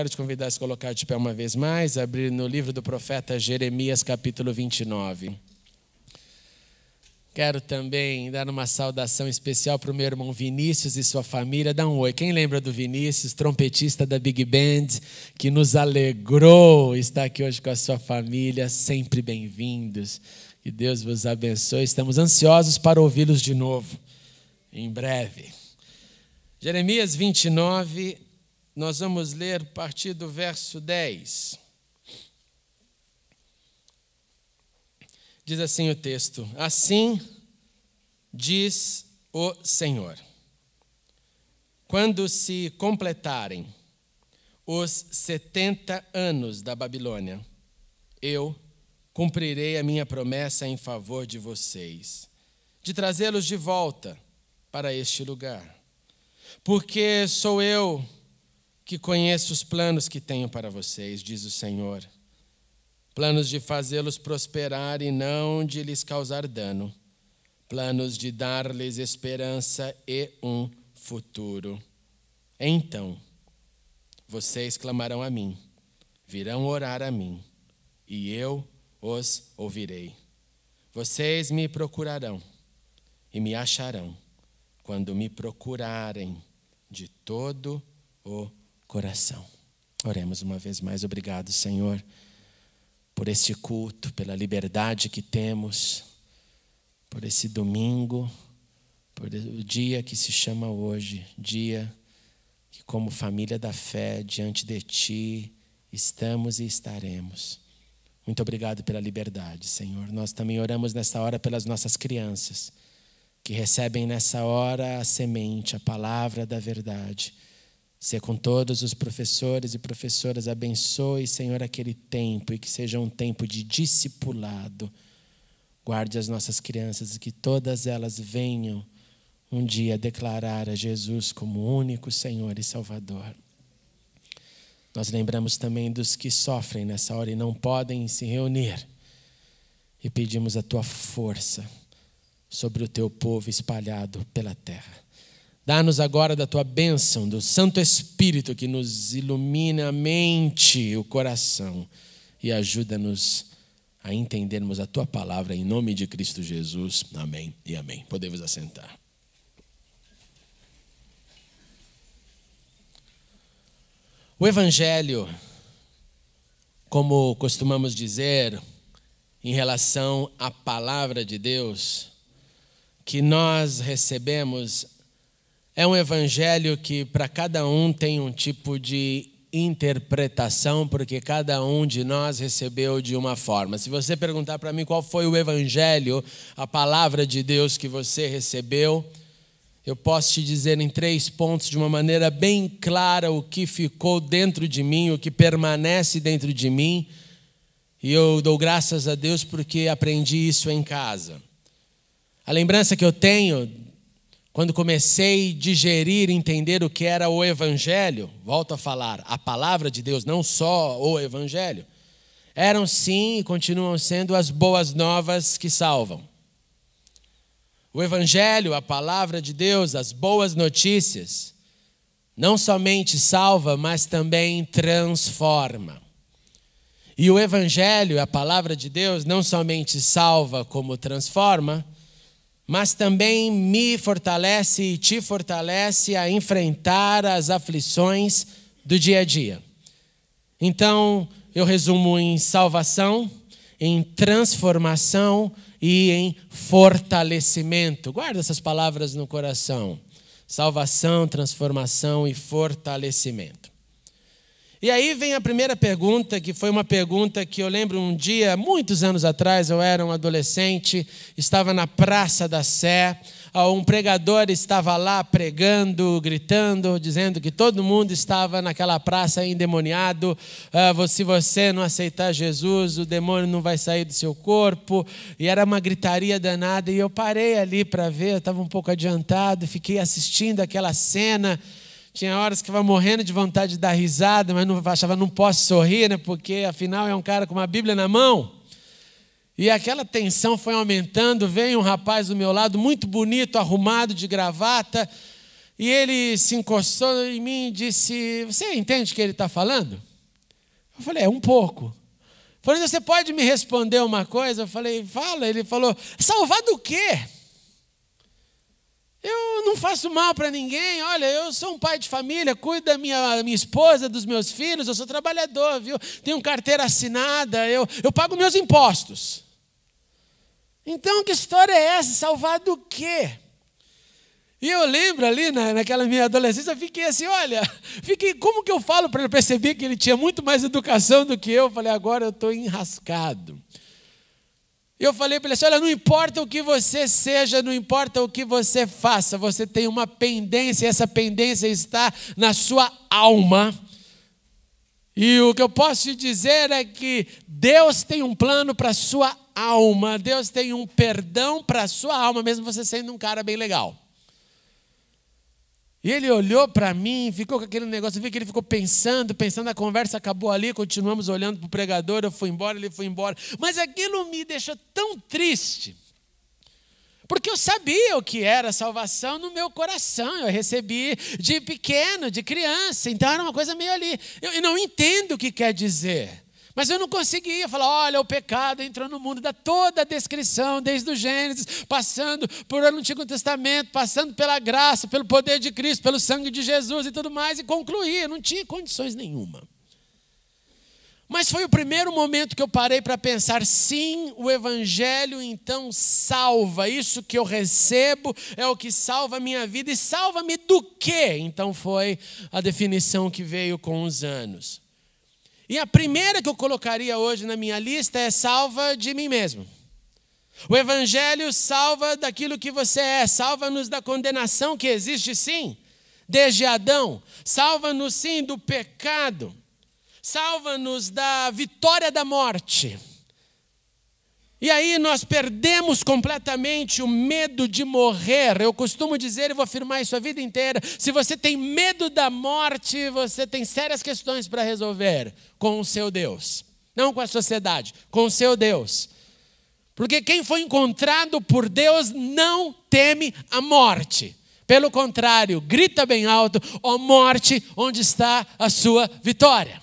Quero te convidar a se colocar de pé uma vez mais, abrir no livro do profeta Jeremias, capítulo 29. Quero também dar uma saudação especial para o meu irmão Vinícius e sua família. Dá um oi. Quem lembra do Vinícius, trompetista da Big Band, que nos alegrou estar aqui hoje com a sua família? Sempre bem-vindos. Que Deus vos abençoe. Estamos ansiosos para ouvi-los de novo, em breve. Jeremias 29, nós vamos ler a partir do verso 10. Diz assim o texto: assim diz o Senhor: quando se completarem os 70 anos da Babilônia, eu cumprirei a minha promessa em favor de vocês, de trazê-los de volta para este lugar. Porque sou eu que conheço os planos que tenho para vocês, diz o Senhor. Planos de fazê-los prosperar e não de lhes causar dano. Planos de dar-lhes esperança e um futuro. Então, vocês clamarão a mim, virão orar a mim, e eu os ouvirei. Vocês me procurarão e me acharão, quando me procurarem de todo o coração. Oremos uma vez mais. Obrigado, Senhor, por este culto, pela liberdade que temos, por esse domingo, por o dia que se chama hoje, dia que, como família da fé, diante de Ti, estamos e estaremos. Muito obrigado pela liberdade, Senhor. Nós também oramos nessa hora pelas nossas crianças, que recebem nessa hora a semente, a palavra da verdade. Ser com todos os professores e professoras, abençoe, Senhor, aquele tempo, e que seja um tempo de discipulado. Guarde as nossas crianças, e que todas elas venham um dia declarar a Jesus como único Senhor e Salvador. Nós lembramos também dos que sofrem nessa hora e não podem se reunir, e pedimos a Tua força sobre o Teu povo espalhado pela terra. Dá-nos agora da Tua bênção, do Santo Espírito, que nos ilumina a mente e o coração, e ajuda-nos a entendermos a Tua palavra, em nome de Cristo Jesus. Amém e amém. Podemos assentar. O Evangelho, como costumamos dizer, em relação à palavra de Deus, que nós recebemos, é um evangelho que para cada um tem um tipo de interpretação, porque cada um de nós recebeu de uma forma. Se você perguntar para mim qual foi o evangelho, a palavra de Deus que você recebeu, eu posso te dizer em 3 pontos, de uma maneira bem clara, o que ficou dentro de mim, o que permanece dentro de mim. E eu dou graças a Deus porque aprendi isso em casa. A lembrança que eu tenho, quando comecei a digerir e entender o que era o Evangelho, volto a falar, a palavra de Deus, não só o Evangelho, eram sim e continuam sendo as boas novas que salvam. O Evangelho, a palavra de Deus, as boas notícias, não somente salva, mas também transforma. E o Evangelho, a palavra de Deus, não somente salva como transforma, mas também me fortalece e te fortalece a enfrentar as aflições do dia a dia. Então, eu resumo em salvação, em transformação e em fortalecimento. Guarda essas palavras no coração. Salvação, transformação e fortalecimento. E aí vem a primeira pergunta, que foi uma pergunta que eu lembro um dia, muitos anos atrás, eu era um adolescente, estava na Praça da Sé, um pregador estava lá pregando, gritando, dizendo que todo mundo estava naquela praça endemoniado. Se você não aceitar Jesus, o demônio não vai sair do seu corpo. E era uma gritaria danada, e eu parei ali para ver, eu estava um pouco adiantado, fiquei assistindo aquela cena. Tinha horas que eu estava morrendo de vontade de dar risada, mas achava não posso sorrir, né? Porque afinal é um cara com uma Bíblia na mão. E aquela tensão foi aumentando. Veio um rapaz do meu lado, muito bonito, arrumado, de gravata. E ele se encostou em mim e disse: você entende o que ele está falando? Eu falei: um pouco. Eu falei: você pode me responder uma coisa? Eu falei: fala. Ele falou: salvar do quê? Eu não faço mal para ninguém. Olha, eu sou um pai de família, cuido da minha esposa, dos meus filhos, eu sou trabalhador, viu? Tenho carteira assinada, eu pago meus impostos. Então, que história é essa? Salvar do quê? E eu lembro ali, naquela minha adolescência, eu fiquei assim, olha, como que eu falo para ele? Perceber que ele tinha muito mais educação do que eu. Falei: agora eu estou enrascado. Eu falei para ele assim: olha, não importa o que você seja, não importa o que você faça, você tem uma pendência, e essa pendência está na sua alma. E o que eu posso te dizer é que Deus tem um plano para a sua alma, Deus tem um perdão para a sua alma, mesmo você sendo um cara bem legal. E ele olhou para mim, ficou com aquele negócio, eu vi que ele ficou pensando, a conversa acabou ali, continuamos olhando para o pregador, eu fui embora, ele foi embora. Mas aquilo me deixou tão triste, porque eu sabia o que era salvação no meu coração, eu recebi de pequeno, de criança, então era uma coisa meio ali. Eu não entendo o que quer dizer. Mas eu não conseguia falar: olha, o pecado entrou no mundo, dá toda a descrição, desde o Gênesis, passando por o Antigo Testamento, passando pela graça, pelo poder de Cristo, pelo sangue de Jesus e tudo mais, e concluía, não tinha condições nenhuma. Mas foi o primeiro momento que eu parei para pensar: sim, o Evangelho então salva, isso que eu recebo é o que salva a minha vida, e salva-me do quê? Então foi a definição que veio com os anos. E a primeira que eu colocaria hoje na minha lista é: salva de mim mesmo. O Evangelho salva daquilo que você é, salva-nos da condenação que existe sim, desde Adão, salva-nos sim do pecado, salva-nos da vitória da morte. E aí nós perdemos completamente o medo de morrer. Eu costumo dizer, e vou afirmar isso a vida inteira: se você tem medo da morte, você tem sérias questões para resolver com o seu Deus. Não com a sociedade, com o seu Deus. Porque quem foi encontrado por Deus não teme a morte. Pelo contrário, grita bem alto: ó morte, onde está a sua vitória?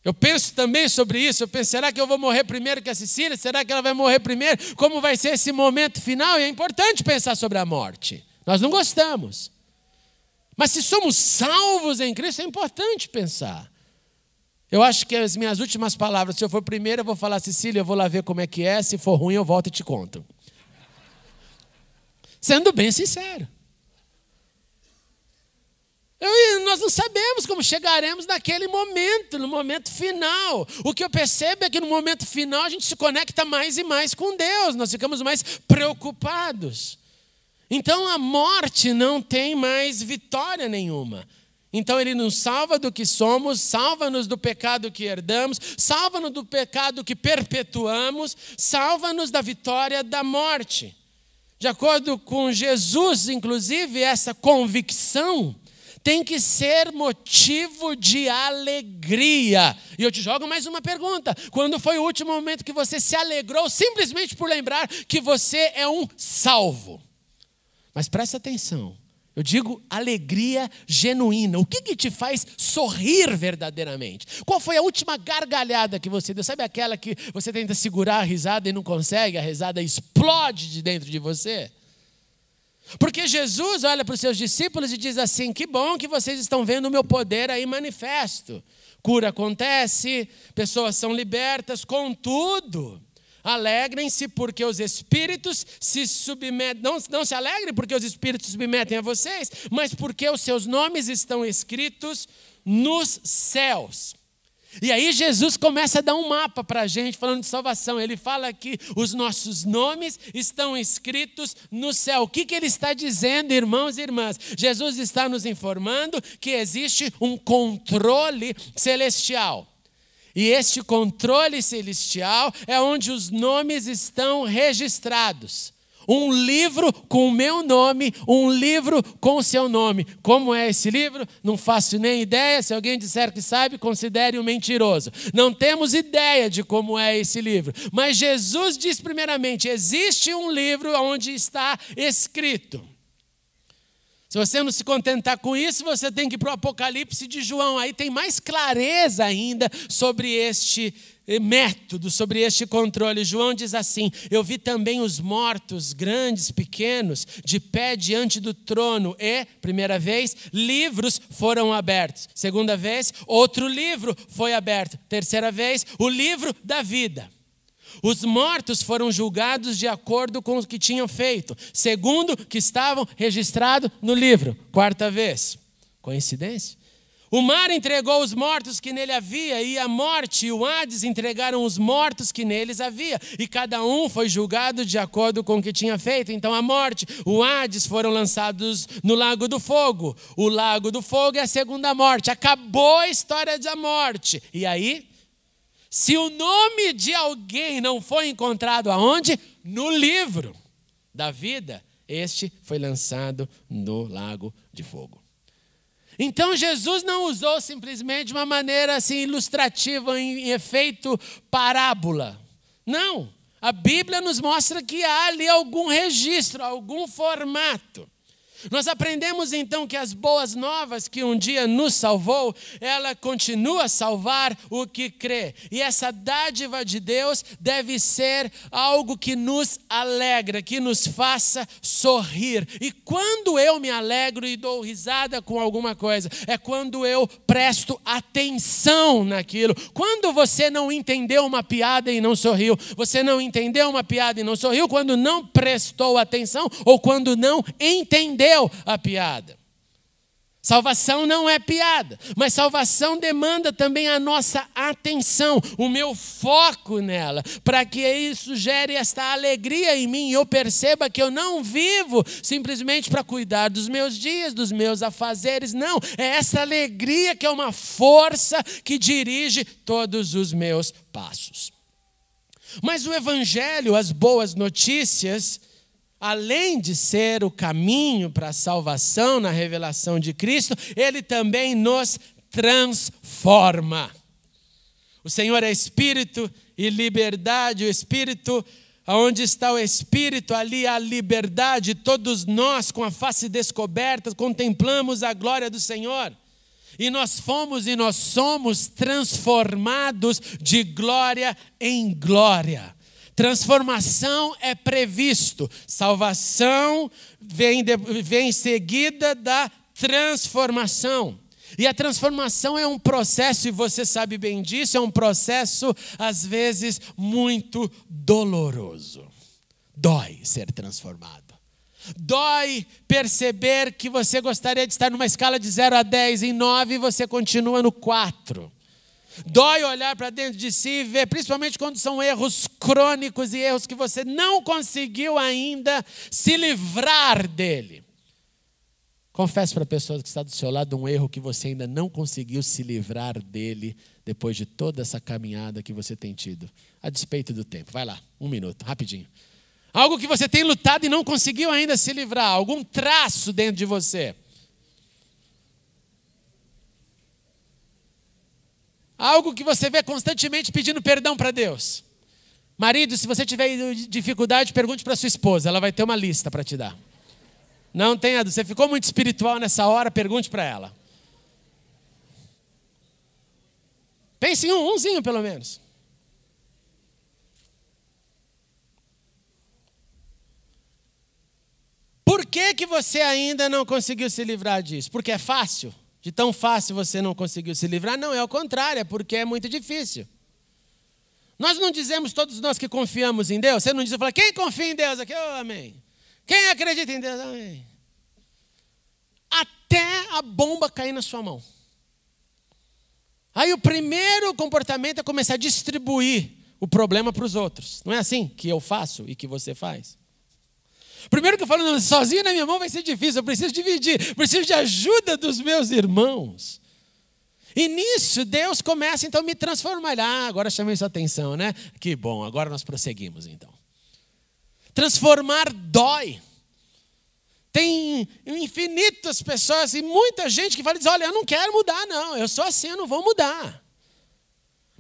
Eu penso também sobre isso, eu penso: será que eu vou morrer primeiro que a Cecília? Será que ela vai morrer primeiro? Como vai ser esse momento final? E é importante pensar sobre a morte. Nós não gostamos. Mas se somos salvos em Cristo, é importante pensar. Eu acho que as minhas últimas palavras, se eu for primeiro, eu vou falar: Cecília, eu vou lá ver como é que é, se for ruim eu volto e te conto. Sendo bem sincero. Nós não sabemos como chegaremos naquele momento, no momento final. O que eu percebo é que no momento final a gente se conecta mais e mais com Deus, nós ficamos mais preocupados. Então a morte não tem mais vitória nenhuma. Então ele nos salva do que somos, salva-nos do pecado que herdamos, salva-nos do pecado que perpetuamos, salva-nos da vitória da morte. De acordo com Jesus, inclusive, essa convicção tem que ser motivo de alegria. E eu te jogo mais uma pergunta: quando foi o último momento que você se alegrou simplesmente por lembrar que você é um salvo? Mas presta atenção, eu digo alegria genuína. O que te faz sorrir verdadeiramente? Qual foi a última gargalhada que você deu? Sabe aquela que você tenta segurar a risada e não consegue? A risada explode de dentro de você. Porque Jesus olha para os seus discípulos e diz assim: que bom que vocês estão vendo o meu poder aí manifesto. Cura acontece, pessoas são libertas, contudo, alegrem-se porque os espíritos se submetem. Não se alegrem porque os espíritos se submetem a vocês, mas porque os seus nomes estão escritos nos céus. E aí Jesus começa a dar um mapa para a gente, falando de salvação. Ele fala que os nossos nomes estão escritos no céu. O que ele está dizendo, irmãos e irmãs? Jesus está nos informando que existe um controle celestial. E este controle celestial é onde os nomes estão registrados. Um livro com o meu nome, um livro com o seu nome. Como é esse livro? Não faço nem ideia. Se alguém disser que sabe, considere um mentiroso. Não temos ideia de como é esse livro. Mas Jesus diz primeiramente: existe um livro onde está escrito. Se você não se contentar com isso, você tem que ir para o Apocalipse de João. Aí tem mais clareza ainda sobre este método, sobre este controle. João diz assim: eu vi também os mortos, grandes, pequenos, de pé diante do trono. E, primeira vez, livros foram abertos. Segunda vez, outro livro foi aberto. Terceira vez, o livro da vida. Os mortos foram julgados de acordo com o que tinham feito, segundo que estavam registrados no livro. Quarta vez. Coincidência? O mar entregou os mortos que nele havia, e a morte e o Hades entregaram os mortos que neles havia. E cada um foi julgado de acordo com o que tinha feito. Então a morte, o Hades foram lançados no lago do fogo. O lago do fogo é a segunda morte. Acabou a história da morte. E aí? Se o nome de alguém não foi encontrado aonde? No livro da vida, este foi lançado no lago de fogo. Então Jesus não usou simplesmente de uma maneira assim ilustrativa, em efeito parábola. Não, a Bíblia nos mostra que há ali algum registro, algum formato. Nós aprendemos então que as boas novas que um dia nos salvou, ela continua a salvar o que crê. E essa dádiva de Deus deve ser algo que nos alegra, que nos faça sorrir. E quando eu me alegro e dou risada com alguma coisa, é quando eu presto atenção naquilo. Quando você não entendeu uma piada e não sorriu, você não entendeu uma piada e não sorriu quando não prestou atenção ou quando não entendeu a piada. Salvação não é piada, mas salvação demanda também a nossa atenção, o meu foco nela, para que isso gere esta alegria em mim e eu perceba que eu não vivo simplesmente para cuidar dos meus dias, dos meus afazeres, não, é essa alegria que é uma força que dirige todos os meus passos. Mas o Evangelho, as boas notícias, além de ser o caminho para a salvação na revelação de Cristo, ele também nos transforma. O Senhor é Espírito e liberdade. O Espírito, onde está o Espírito, ali há liberdade. Todos nós, com a face descoberta, contemplamos a glória do Senhor. E nós fomos e nós somos transformados de glória em glória. Transformação é previsto, salvação vem em seguida da transformação. E a transformação é um processo, e você sabe bem disso, é um processo às vezes muito doloroso. Dói ser transformado. Dói perceber que você gostaria de estar numa escala de 0 a 10, em 9 você continua no 4. Dói olhar para dentro de si e ver, principalmente quando são erros crônicos e erros que você não conseguiu ainda se livrar dele. Confesse para a pessoa que está do seu lado um erro que você ainda não conseguiu se livrar dele depois de toda essa caminhada que você tem tido, a despeito do tempo. Vai lá, 1 minuto, rapidinho. Algo que você tem lutado e não conseguiu ainda se livrar, algum traço dentro de você. Algo que você vê constantemente pedindo perdão para Deus. Marido, se você tiver dificuldade, pergunte para sua esposa. Ela vai ter uma lista para te dar. Não tenha dúvida. Você ficou muito espiritual nessa hora, pergunte para ela. Pense em umzinho pelo menos. Por que você ainda não conseguiu se livrar disso? Porque é fácil? De tão fácil você não conseguiu se livrar? Não, é ao contrário, é porque é muito difícil. Nós não dizemos, todos nós que confiamos em Deus, você não diz, fala, quem confia em Deus aqui? Oh, amém. Quem acredita em Deus? Amém. Até a bomba cair na sua mão. Aí o primeiro comportamento é começar a distribuir o problema para os outros. Não é assim que eu faço e que você faz? Primeiro que eu falo, não, sozinho na minha mão vai ser difícil, eu preciso dividir, preciso de ajuda dos meus irmãos. E nisso Deus começa então a me transformar. Ah, agora chamei sua atenção, né? Que bom, agora nós prosseguimos então. Transformar dói. Tem infinitas pessoas e muita gente que fala, diz, olha, eu não quero mudar não, eu sou assim, eu não vou mudar.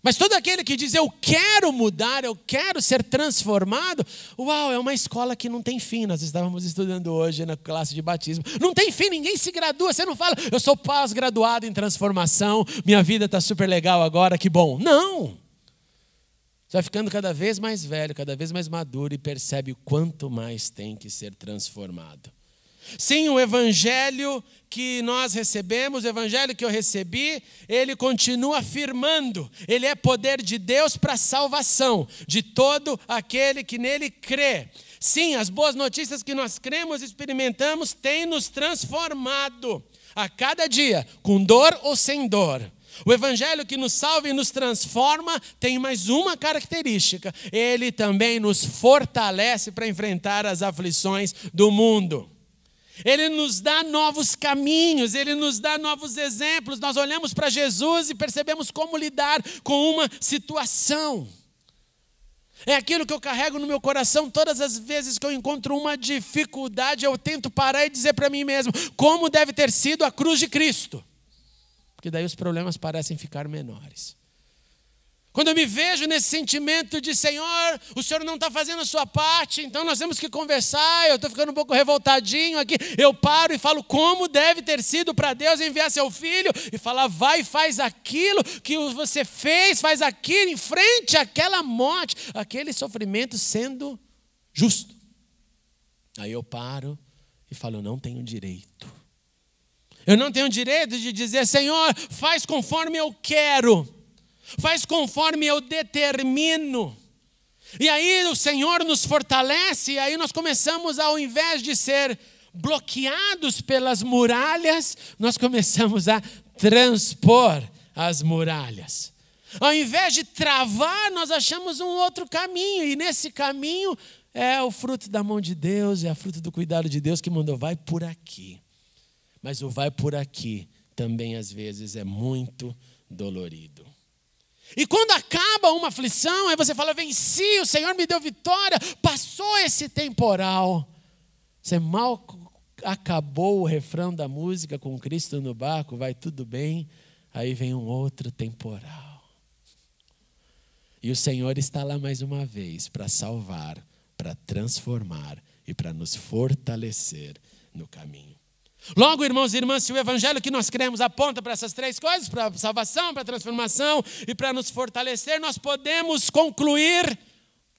Mas todo aquele que diz, eu quero mudar, eu quero ser transformado, uau, é uma escola que não tem fim. Nós estávamos estudando hoje na classe de batismo. Não tem fim, ninguém se gradua. Você não fala, eu sou pós-graduado em transformação, minha vida está super legal agora, que bom. Não. Você vai ficando cada vez mais velho, cada vez mais maduro e percebe o quanto mais tem que ser transformado. Sim, o evangelho que nós recebemos, o evangelho que eu recebi, ele continua afirmando, ele é poder de Deus para a salvação de todo aquele que nele crê. Sim, as boas notícias que nós cremos e experimentamos têm nos transformado a cada dia, com dor ou sem dor. O evangelho que nos salva e nos transforma tem mais uma característica, ele também nos fortalece para enfrentar as aflições do mundo. Ele nos dá novos caminhos, ele nos dá novos exemplos. Nós olhamos para Jesus e percebemos como lidar com uma situação. É aquilo que eu carrego no meu coração todas as vezes que eu encontro uma dificuldade, eu tento parar e dizer para mim mesmo, como deve ter sido a cruz de Cristo. Porque daí os problemas parecem ficar menores. Quando eu me vejo nesse sentimento de, Senhor, o Senhor não está fazendo a sua parte, então nós temos que conversar, eu estou ficando um pouco revoltadinho aqui, eu paro e falo como deve ter sido para Deus enviar seu filho e falar, vai e faz aquilo que você fez, faz aquilo, enfrente aquela morte, aquele sofrimento sendo justo. Aí eu paro e falo, eu não tenho direito. Eu não tenho direito de dizer, Senhor, faz conforme eu quero. Faz conforme eu determino. E aí o Senhor nos fortalece, e aí nós começamos, ao invés de ser bloqueados pelas muralhas, nós começamos a transpor as muralhas. Ao invés de travar, nós achamos um outro caminho, e nesse caminho é o fruto da mão de Deus, é o fruto do cuidado de Deus que mandou, vai por aqui. Mas o vai por aqui também às vezes é muito dolorido. E quando acaba uma aflição, aí você fala, venci, o Senhor me deu vitória, passou esse temporal. Você mal acabou o refrão da música com Cristo no barco, vai tudo bem, aí vem um outro temporal. E o Senhor está lá mais uma vez para salvar, para transformar e para nos fortalecer no caminho. Logo, irmãos e irmãs, se o evangelho que nós cremos aponta para essas três coisas, para a salvação, para a transformação e para nos fortalecer, nós podemos concluir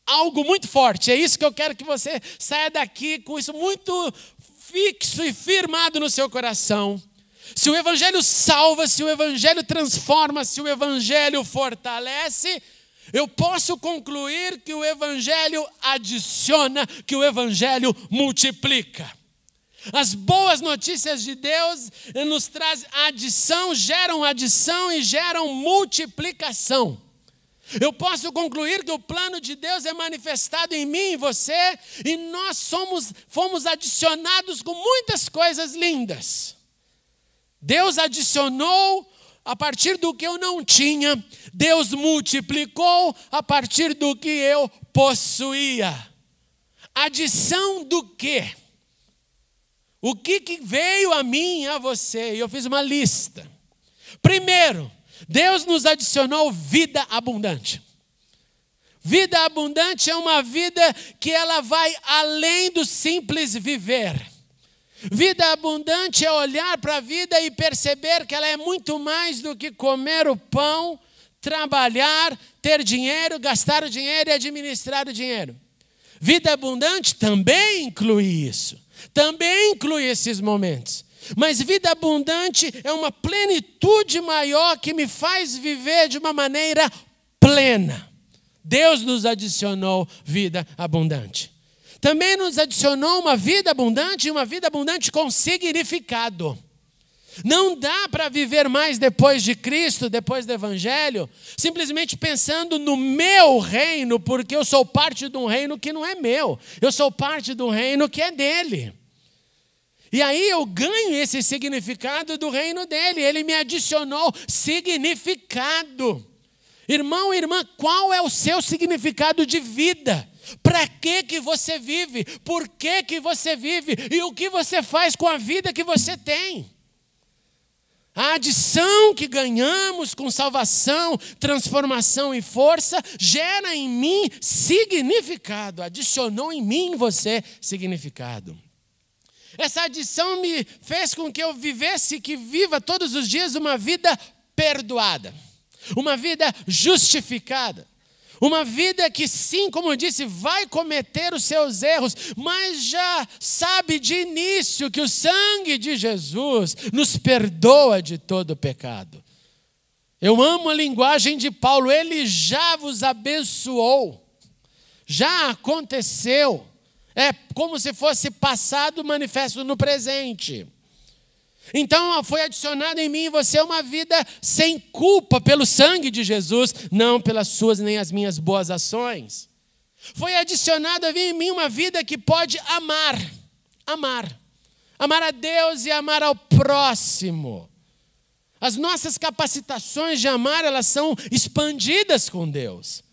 algo muito forte. É isso que eu quero que você saia daqui com isso muito fixo e firmado no seu coração. Se o evangelho salva, se o evangelho transforma, se o evangelho fortalece, eu posso concluir que o evangelho adiciona, que o evangelho multiplica. As boas notícias de Deus nos trazem adição e geram multiplicação. Eu posso concluir que o plano de Deus é manifestado em mim e em você, e nós fomos adicionados com muitas coisas lindas. Deus adicionou a partir do que eu não tinha, Deus multiplicou a partir do que eu possuía. Adição do quê? O que veio a mim e a você? E eu fiz uma lista. Primeiro, Deus nos adicionou vida abundante. Vida abundante é uma vida que ela vai além do simples viver. Vida abundante é olhar para a vida e perceber que ela é muito mais do que comer o pão, trabalhar, ter dinheiro, gastar o dinheiro e administrar o dinheiro. Vida abundante também inclui isso. Também inclui esses momentos. Mas vida abundante é uma plenitude maior que me faz viver de uma maneira plena. Deus nos adicionou vida abundante. Também nos adicionou uma vida abundante e uma vida abundante com significado. Não dá para viver mais depois de Cristo, depois do Evangelho, simplesmente pensando no meu reino, porque eu sou parte de um reino que não é meu. Eu sou parte de um reino que é dele. E aí eu ganho esse significado do reino dele. Ele me adicionou significado. Irmão e irmã, qual é o seu significado de vida? Para que você vive? Por que você vive? E o que você faz com a vida que você tem? A adição que ganhamos com salvação, transformação e força gera em mim significado. Adicionou em mim, em você, significado. Essa adição me fez com que eu que viva todos os dias uma vida perdoada. Uma vida justificada. Uma vida que sim, como eu disse, vai cometer os seus erros, mas já sabe de início que o sangue de Jesus nos perdoa de todo pecado. Eu amo a linguagem de Paulo, ele já vos abençoou, já aconteceu. É como se fosse passado manifesto no presente. Então foi adicionado em mim e você uma vida sem culpa pelo sangue de Jesus, não pelas suas nem as minhas boas ações. Foi adicionado em mim uma vida que pode amar a Deus e amar ao próximo. As nossas capacitações de amar, elas são expandidas com Deus.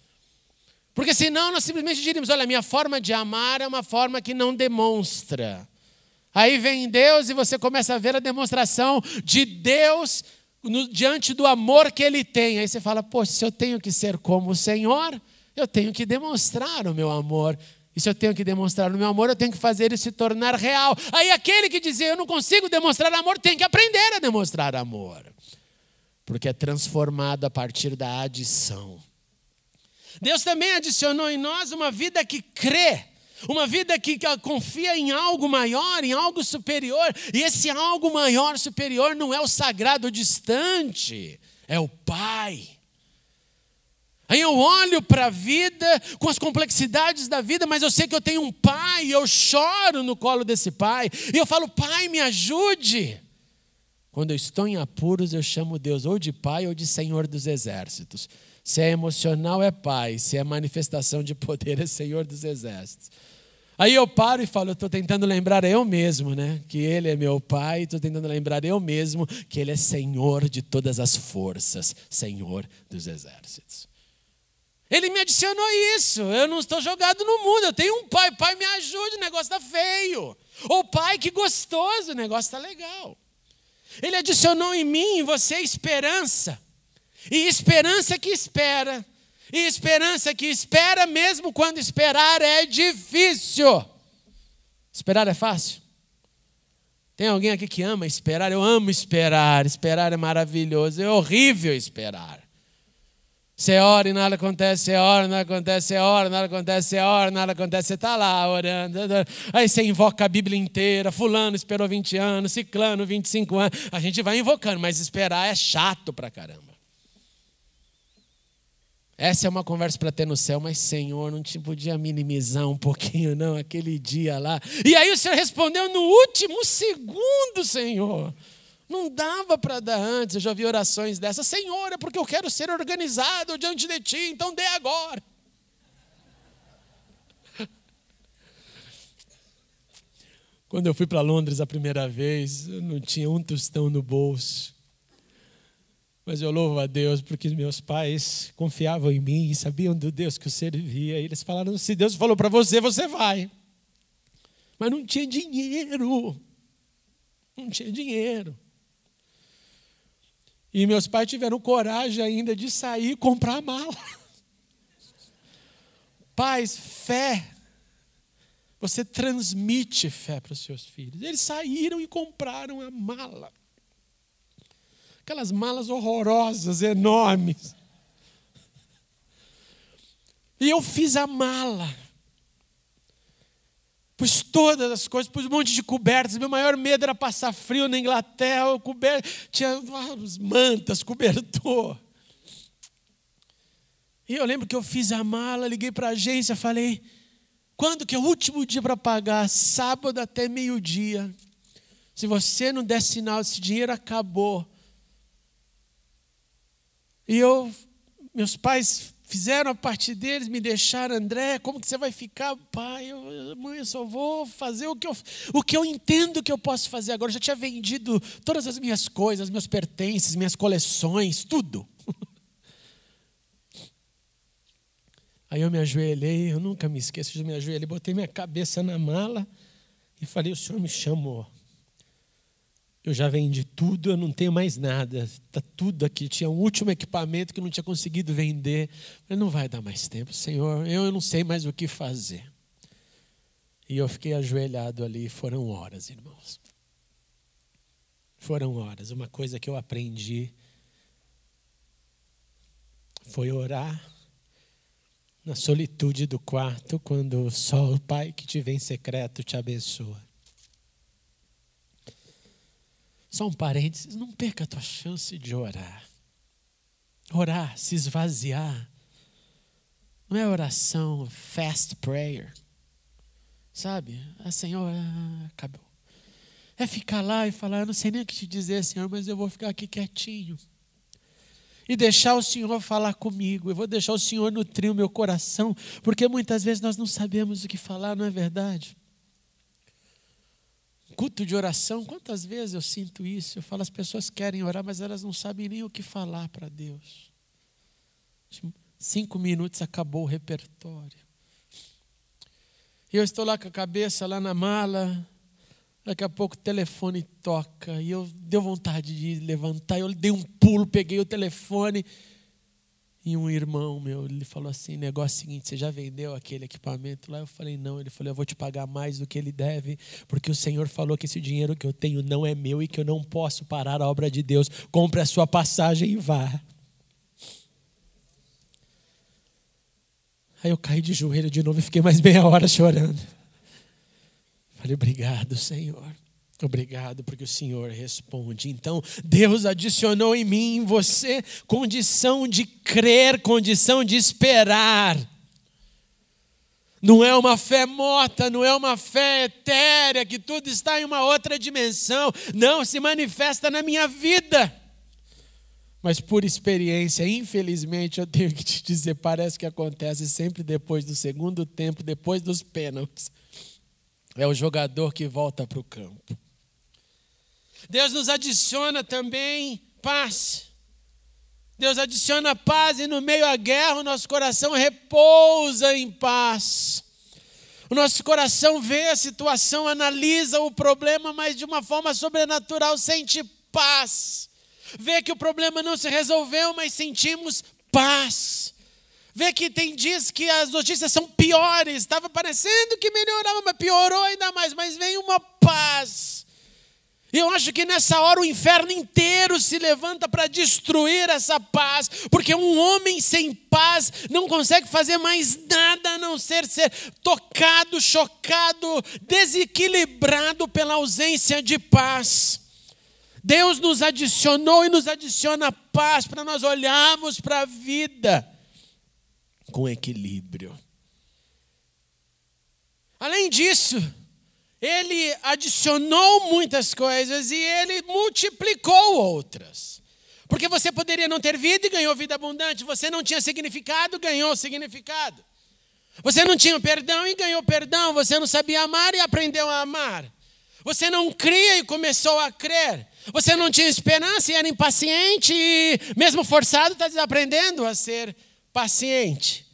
Porque senão nós simplesmente diríamos, olha, a minha forma de amar é uma forma que não demonstra. Aí vem Deus e você começa a ver a demonstração de Deus diante do amor que Ele tem. Aí você fala, poxa, se eu tenho que ser como o Senhor, eu tenho que demonstrar o meu amor. E se eu tenho que demonstrar o meu amor, eu tenho que fazer ele se tornar real. Aí aquele que dizia, eu não consigo demonstrar amor, tem que aprender a demonstrar amor. Porque é transformado a partir da adição. Deus também adicionou em nós uma vida que crê. Uma vida que confia em algo maior, em algo superior. E esse algo maior, superior, não é o sagrado distante, é o Pai. Aí eu olho para a vida, com as complexidades da vida, mas eu sei que eu tenho um Pai, e eu choro no colo desse Pai. E eu falo, Pai, me ajude. Quando eu estou em apuros, eu chamo Deus ou de Pai ou de Senhor dos Exércitos. Se é emocional, é Pai. Se é manifestação de poder, é Senhor dos Exércitos. Aí eu paro e falo, eu estou tentando lembrar eu mesmo, né? Que Ele é meu Pai. Estou tentando lembrar eu mesmo que Ele é Senhor de todas as forças. Senhor dos Exércitos. Ele me adicionou isso. Eu não estou jogado no mundo. Eu tenho um Pai. Pai, me ajude, o negócio está feio. Ou Pai, que gostoso, o negócio está legal. Ele adicionou em mim, em você, esperança. E esperança que espera. E esperança que espera mesmo quando esperar é difícil. Esperar é fácil? Tem alguém aqui que ama esperar? Eu amo esperar. Esperar é maravilhoso. É horrível esperar. Você ora e nada acontece, você ora, nada acontece, você ora, nada acontece, você ora, nada acontece, você está lá orando. Aí você invoca a Bíblia inteira, fulano esperou 20 anos, ciclano 25 anos. A gente vai invocando, mas esperar é chato pra caramba. Essa é uma conversa para ter no céu, mas Senhor, não te podia minimizar um pouquinho não, aquele dia lá. E aí o Senhor respondeu no último segundo, Senhor. Não dava para dar antes, eu já vi orações dessas. Senhor, é porque eu quero ser organizado diante de Ti, então dê agora. Quando eu fui para Londres a primeira vez, eu não tinha um tostão no bolso. Mas eu louvo a Deus porque meus pais confiavam em mim e sabiam do Deus que eu servia. E eles falaram, se Deus falou para você, você vai. Mas não tinha dinheiro. Não tinha dinheiro. E meus pais tiveram coragem ainda de sair e comprar a mala. Pais, fé. Você transmite fé para os seus filhos. Eles saíram e compraram a mala. Aquelas malas horrorosas, enormes. E eu fiz a mala. Pus todas as coisas, pus um monte de cobertas. Meu maior medo era passar frio na Inglaterra. Tinha mantas, cobertor. E eu lembro que eu fiz a mala, liguei para a agência, falei, quando que é o último dia para pagar? Sábado até meio-dia. Se você não der sinal, esse dinheiro acabou. E meus pais fizeram a parte deles, me deixaram, André, como que você vai ficar? Pai, mãe, eu só vou fazer o que eu entendo que eu posso fazer agora. Eu já tinha vendido todas as minhas coisas, meus pertences, minhas coleções, tudo. Aí eu me ajoelhei, eu nunca me esqueço de me ajoelhei, botei minha cabeça na mala e falei, o Senhor me chamou. Eu já vendi tudo, eu não tenho mais nada. Está tudo aqui. Tinha um último equipamento que eu não tinha conseguido vender. Mas não vai dar mais tempo, Senhor. Eu não sei mais o que fazer. E eu fiquei ajoelhado ali. Foram horas, irmãos. Foram horas. Uma coisa que eu aprendi foi orar na solitude do quarto, quando só o Pai que te vê em secreto te abençoa. Só um parênteses, não perca a tua chance de orar. Orar, se esvaziar. Não é oração, fast prayer. Sabe? Senhor, acabou. É ficar lá e falar, eu não sei nem o que te dizer, Senhor, mas eu vou ficar aqui quietinho. E deixar o Senhor falar comigo. Eu vou deixar o Senhor nutrir o meu coração, porque muitas vezes nós não sabemos o que falar, não é verdade? Culto de oração, quantas vezes eu sinto isso? Eu falo, as pessoas querem orar, mas elas não sabem nem o que falar para Deus. 5 minutos, acabou o repertório. E eu estou lá com a cabeça lá na mala, daqui a pouco o telefone toca, e eu deu vontade de levantar, eu dei um pulo, peguei o telefone, e um irmão meu, ele falou assim, negócio seguinte, você já vendeu aquele equipamento lá? Eu falei, não. Ele falou, eu vou te pagar mais do que ele deve, porque o Senhor falou que esse dinheiro que eu tenho não é meu e que eu não posso parar a obra de Deus. Compre a sua passagem e vá. Aí eu caí de joelho de novo e fiquei mais meia hora chorando. Falei, obrigado, Senhor. Obrigado porque o Senhor responde. Então, Deus adicionou em mim e em você condição de crer, condição de esperar. Não é uma fé morta, não é uma fé etérea, que tudo está em uma outra dimensão. Não, se manifesta na minha vida. Mas por experiência, infelizmente, eu tenho que te dizer, parece que acontece sempre depois do segundo tempo, depois dos pênaltis. É o jogador que volta para o campo. Deus nos adiciona também paz. Deus adiciona paz e no meio à guerra o nosso coração repousa em paz. O nosso coração vê a situação, analisa o problema, mas de uma forma sobrenatural sente paz. Vê que o problema não se resolveu, mas sentimos paz. Vê que tem dias que as notícias são piores. Estava parecendo que melhorava, mas piorou ainda mais. Mas vem uma paz. E eu acho que nessa hora o inferno inteiro se levanta para destruir essa paz. Porque um homem sem paz não consegue fazer mais nada a não ser tocado, chocado, desequilibrado pela ausência de paz. Deus nos adicionou e nos adiciona paz para nós olharmos para a vida com equilíbrio. Além disso, Ele adicionou muitas coisas e Ele multiplicou outras. Porque você poderia não ter vida e ganhou vida abundante. Você não tinha significado, ganhou significado. Você não tinha perdão e ganhou perdão. Você não sabia amar e aprendeu a amar. Você não cria e começou a crer. Você não tinha esperança e era impaciente e mesmo forçado está desaprendendo a ser paciente.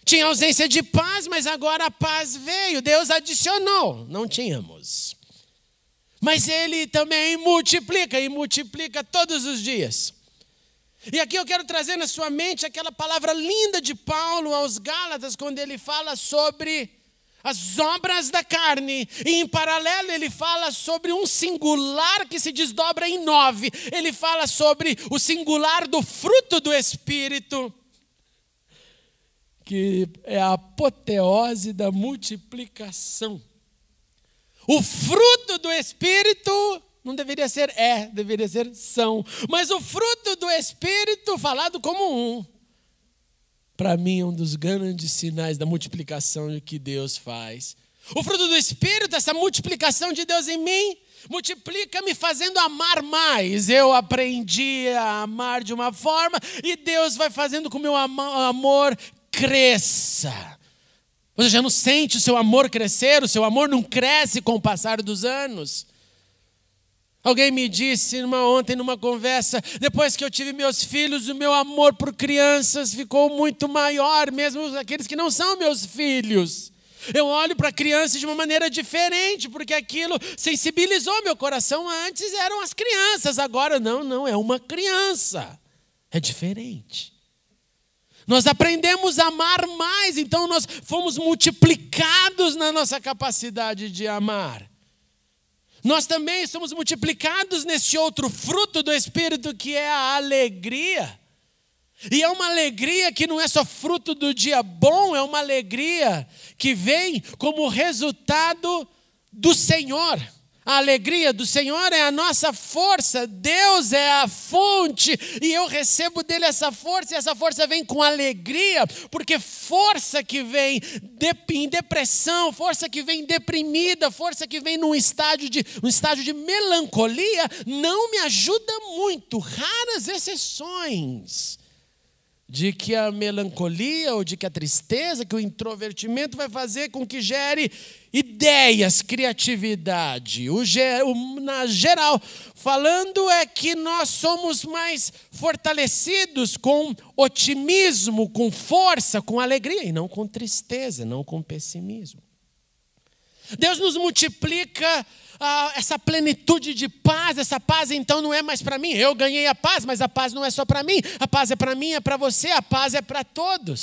Tinha ausência de paz, mas agora a paz veio. Deus adicionou. Não tínhamos. Mas Ele também multiplica e multiplica todos os dias. E aqui eu quero trazer na sua mente aquela palavra linda de Paulo aos Gálatas, quando ele fala sobre as obras da carne. E em paralelo ele fala sobre um singular que se desdobra em 9. Ele fala sobre o singular do fruto do Espírito, que é a apoteose da multiplicação. O fruto do Espírito não deveria ser deveria ser são. Mas o fruto do Espírito, falado como para mim é um dos grandes sinais da multiplicação que Deus faz. O fruto do Espírito, essa multiplicação de Deus em mim, multiplica me fazendo amar mais. Eu aprendi a amar de uma forma e Deus vai fazendo com que o meu amor cresça. Você já não sente o seu amor crescer, o seu amor não cresce com o passar dos anos. Alguém me disse ontem numa conversa, depois que eu tive meus filhos, o meu amor por crianças ficou muito maior, mesmo aqueles que não são meus filhos. Eu olho para a criança de uma maneira diferente, porque aquilo sensibilizou meu coração. Antes eram as crianças, agora não, é uma criança. É diferente. Nós aprendemos a amar mais, então nós fomos multiplicados na nossa capacidade de amar. Nós também somos multiplicados nesse outro fruto do Espírito, que é a alegria. E é uma alegria que não é só fruto do dia bom, é uma alegria que vem como resultado do Senhor. A alegria do Senhor é a nossa força, Deus é a fonte e eu recebo dele essa força, e essa força vem com alegria, porque força que vem em depressão, força que vem deprimida, força que vem num estágio de melancolia, não me ajuda muito, raras exceções. De que a melancolia ou de que a tristeza, que o introvertimento vai fazer com que gere ideias, criatividade. Na geral, falando é que nós somos mais fortalecidos com otimismo, com força, com alegria, e não com tristeza, não com pessimismo. Deus nos multiplica essa plenitude de paz. Essa paz então não é mais para mim. Eu ganhei a paz, mas a paz não é só para mim. A paz é para mim, é para você, a paz é para todos.